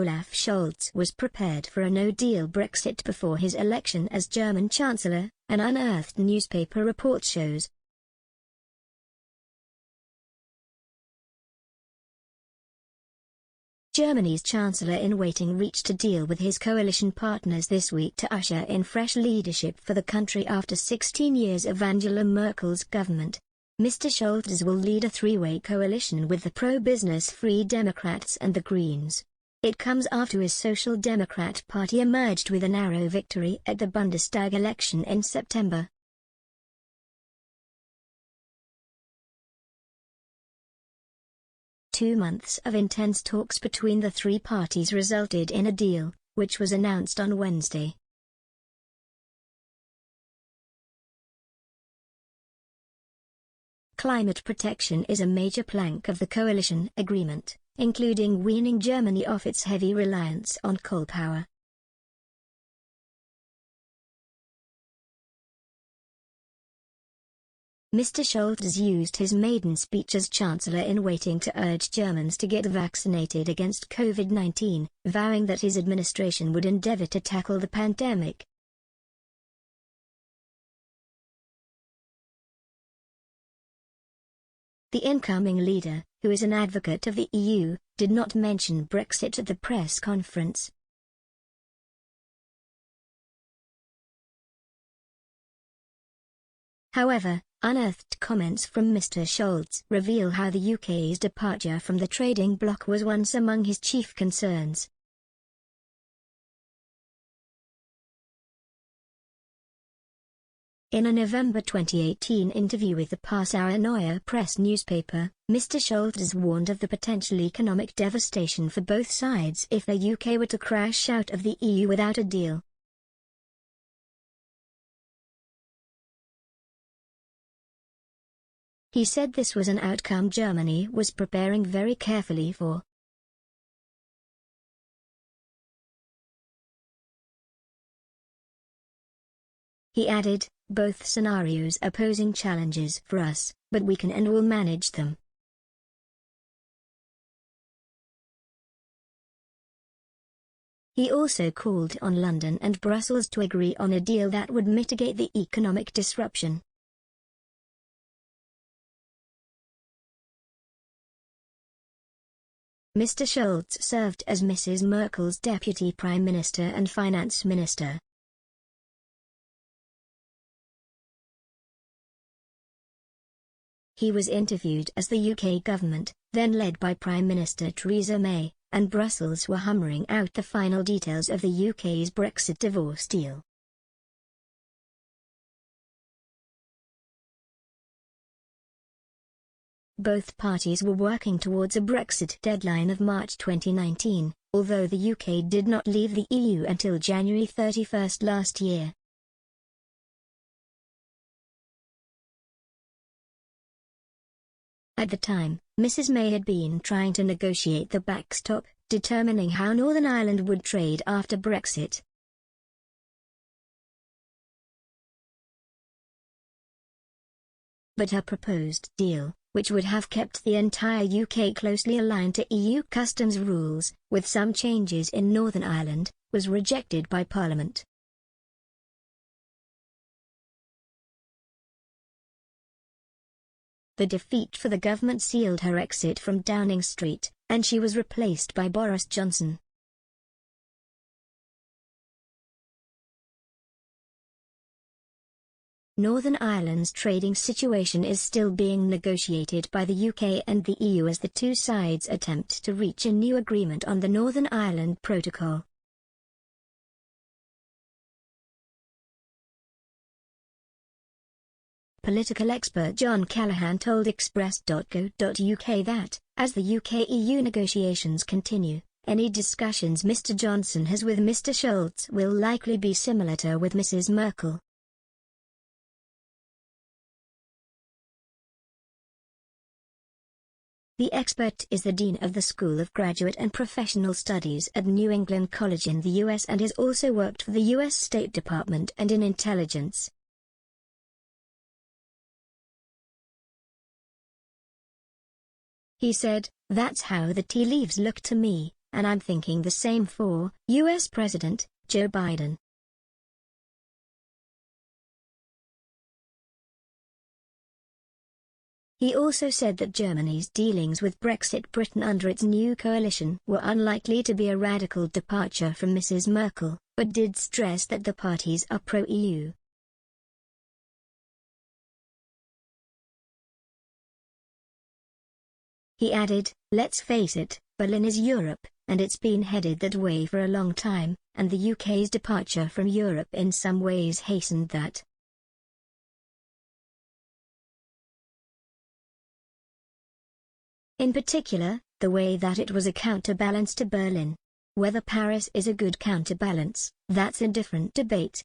Olaf Scholz was prepared for a no-deal Brexit before his election as German Chancellor, an unearthed newspaper report shows. Germany's Chancellor-in-waiting reached a deal with his coalition partners this week to usher in fresh leadership for the country after 16 years of Angela Merkel's government. Mr. Scholz will lead a three-way coalition with the pro-business Free Democrats and the Greens. It comes after his Social Democrat Party emerged with a narrow victory at the Bundestag election in September. Two months of intense talks between the three parties resulted in a deal, which was announced on Wednesday. Climate protection is a major plank of the coalition agreement, including weaning Germany off its heavy reliance on coal power. Mr. Scholz used his maiden speech as Chancellor-in-waiting to urge Germans to get vaccinated against COVID-19, vowing that his administration would endeavor to tackle the pandemic. The incoming leader, who is an advocate of the EU, did not mention Brexit at the press conference. However, unearthed comments from Mr. Scholz reveal how the UK's departure from the trading bloc was once among his chief concerns. In a November 2018 interview with the Passauer Neue Presse newspaper, Mr. Scholz warned of the potential economic devastation for both sides if the UK were to crash out of the EU without a deal. He said this was an outcome Germany was preparing very carefully for. He added, "Both scenarios are posing challenges for us, but we can and will manage them." He also called on London and Brussels to agree on a deal that would mitigate the economic disruption. Mr. Scholz served as Mrs. Merkel's Deputy Prime Minister and Finance Minister. He was interviewed as the UK government, then led by Prime Minister Theresa May, and Brussels were hammering out the final details of the UK's Brexit divorce deal. Both parties were working towards a Brexit deadline of March 2019, although the UK did not leave the EU until January 31 last year. At the time, Mrs. May had been trying to negotiate the backstop, determining how Northern Ireland would trade after Brexit. But her proposed deal, which would have kept the entire UK closely aligned to EU customs rules, with some changes in Northern Ireland, was rejected by Parliament. The defeat for the government sealed her exit from Downing Street, and she was replaced by Boris Johnson. Northern Ireland's trading situation is still being negotiated by the UK and the EU as the two sides attempt to reach a new agreement on the Northern Ireland Protocol. Political expert John Callaghan told Express.co.uk that, as the UK-EU negotiations continue, any discussions Mr. Johnson has with Mr. Scholz will likely be similar to with Mrs. Merkel. The expert is the Dean of the School of Graduate and Professional Studies at New England College in the US and has also worked for the US State Department and in intelligence. He said, "That's how the tea leaves look to me. and I'm thinking the same for US President Joe Biden. He also said that Germany's dealings with Brexit Britain under its new coalition were unlikely to be a radical departure from Mrs. Merkel, but did stress that the parties are pro-EU. He added, "Let's face it, Berlin is Europe, and it's been headed that way for a long time, and the UK's departure from Europe in some ways hastened that." In particular, the way that it was a counterbalance to Berlin. Whether Paris is a good counterbalance, that's a different debate,